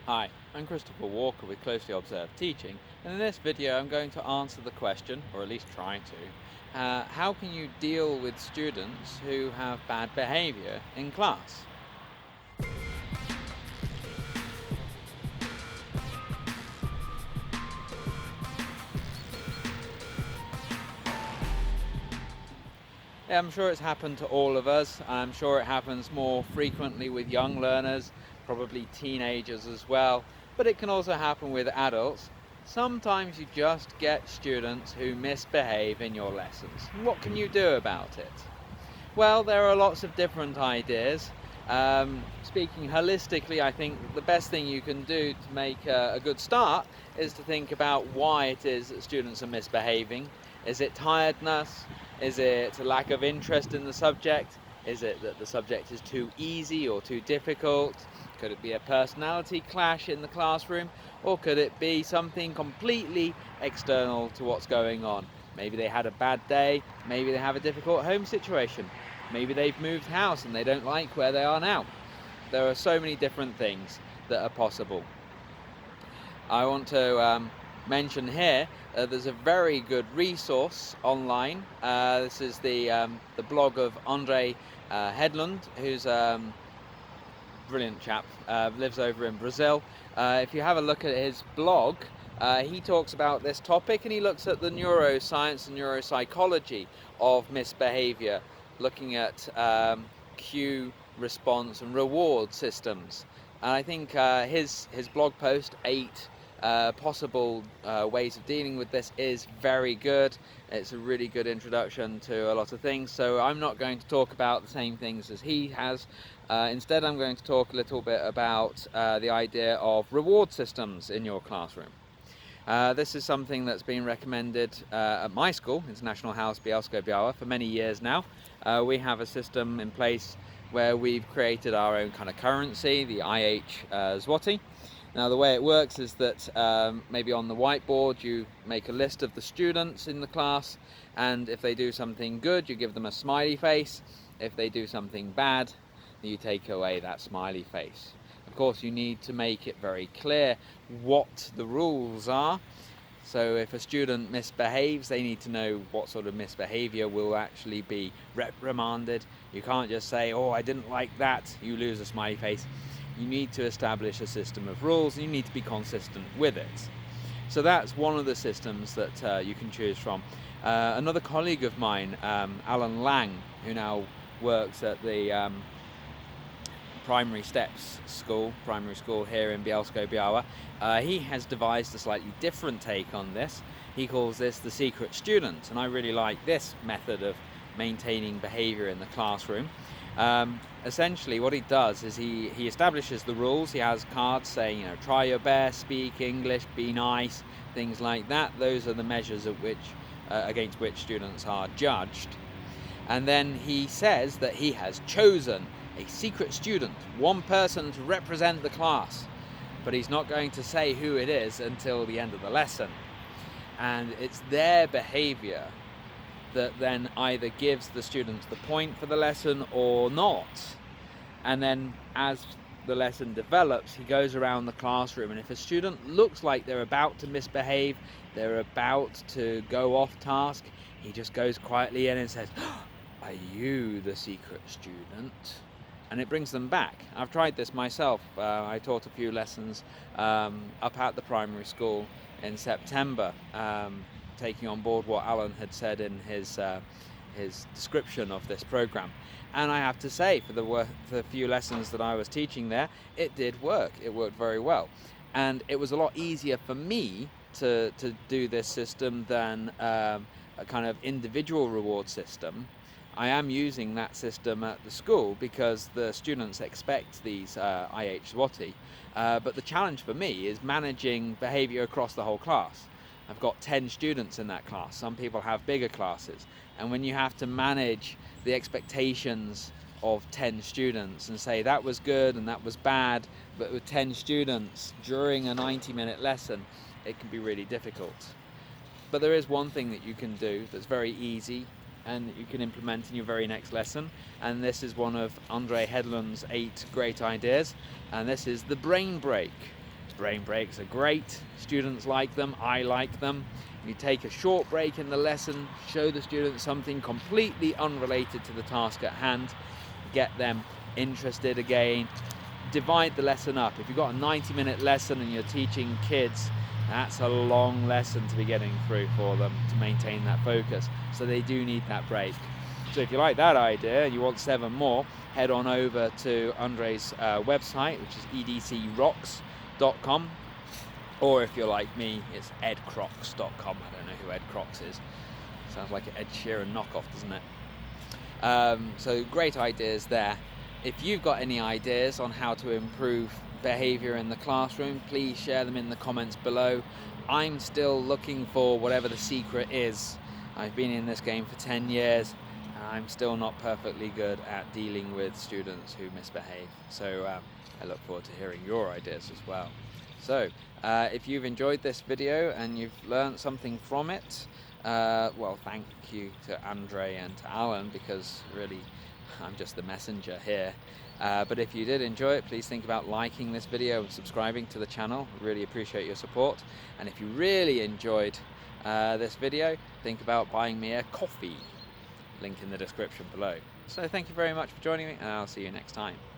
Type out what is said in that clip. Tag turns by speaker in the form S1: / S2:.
S1: Hi, I'm Christopher Walker with Closely Observed Teaching, and in this video I'm going to answer the question, or at least try to, how can you deal with students who have bad behaviour in class? Yeah, I'm sure it's happened to all of us. I'm sure it happens more frequently with young learners, probably teenagers as well, but it can also happen with adults. Sometimes you just get students who misbehave in your lessons. What can you do about it? Well, there are lots of different ideas. Speaking holistically, I think the best thing you can do to make a good start is to think about why it is that students are misbehaving. Is it tiredness? Is it a lack of interest in the subject? Is it that the subject is too easy or too difficult? Could it be a personality clash in the classroom? Or could it be something completely external to what's going on? Maybe they had a bad day, maybe they have a difficult home situation. Maybe they've moved house and they don't like where they are now. There are so many different things that are possible. I want to mention here there's a very good resource online. This is the blog of André Hedlund, who's brilliant chap, lives over in Brazil. If you have a look at his blog, he talks about this topic and he looks at the neuroscience and neuropsychology of misbehaviour, looking at cue, response and reward systems. And I think his blog post, 8 possible ways of dealing with this, is very good. It's a really good introduction to a lot of things, so I'm not going to talk about the same things as he has. Instead, I'm going to talk a little bit about the idea of reward systems in your classroom. This is something that's been recommended at my school, International House Bielsko-Biala, for many years now. We have a system in place where we've created our own kind of currency, the IH zloty. Now the way it works is that maybe on the whiteboard you make a list of the students in the class, and if they do something good you give them a smiley face. If they do something bad you take away that smiley face. Of course you need to make it very clear what the rules are. So if a student misbehaves, they need to know what sort of misbehaviour will actually be reprimanded. You can't just say, oh, I didn't like that, you lose a smiley face. You need to establish a system of rules and you need to be consistent with it. So that's one of the systems that you can choose from. Another colleague of mine, Alan Laing, who now works at the primary school here in Bielsko-Biala, he has devised a slightly different take on this. He calls this the secret student, and I really like this method of maintaining behaviour in the classroom. Essentially what he does is he establishes the rules. He has cards saying, try your best, speak English, be nice, things like that. Those are the measures of against which students are judged. And then he says that he has chosen a secret student, one person to represent the class, but he's not going to say who it is until the end of the lesson. And it's their behaviour that then either gives the students the point for the lesson or not. And then as the lesson develops, he goes around the classroom, and if a student looks like they're about to misbehave, they're about to go off task, he just goes quietly in and says, are you the secret student? And it brings them back. I've tried this myself. I taught a few lessons up at the primary school in September, taking on board what Alan had said in his description of this program. And I have to say, for the few lessons that I was teaching there, it did work. It worked very well. And it was a lot easier for me to do this system than a kind of individual reward system. I am using that system at the school because the students expect these IH zloty, but the challenge for me is managing behaviour across the whole class. I've got 10 students in that class. Some people have bigger classes, and when you have to manage the expectations of 10 students and say that was good and that was bad, but with 10 students during a 90-minute lesson, it can be really difficult. But there is one thing that you can do that's very easy and that you can implement in your very next lesson, and this is one of André Hedlund's 8 great ideas, and this is the brain break. Brain breaks are great. Students like them. I like them. You take a short break in the lesson, show the students something completely unrelated to the task at hand, get them interested again. Divide the lesson up. If you've got a 90-minute lesson and you're teaching kids, that's a long lesson to be getting through for them to maintain that focus. So they do need that break. So if you like that idea and you want 7 more, head on over to André's website, which is edcrocks.com. Or if you're like me, it's edcrocks.com. I don't know who Ed Crocs is. Sounds like an Ed Sheeran knockoff, doesn't it? So great ideas there. If you've got any ideas on how to improve behaviour in the classroom, please share them in the comments below. I'm still looking for whatever the secret is. I've been in this game for 10 years and I'm still not perfectly good at dealing with students who misbehave. So I look forward to hearing your ideas as well. So if you've enjoyed this video and you've learned something from it, well, thank you to André and to Alan, because really I'm just the messenger here. But if you did enjoy it, please think about liking this video and subscribing to the channel. Really appreciate your support. And if you really enjoyed this video, think about buying me a coffee. Link in the description below. So thank you very much for joining me, and I'll see you next time.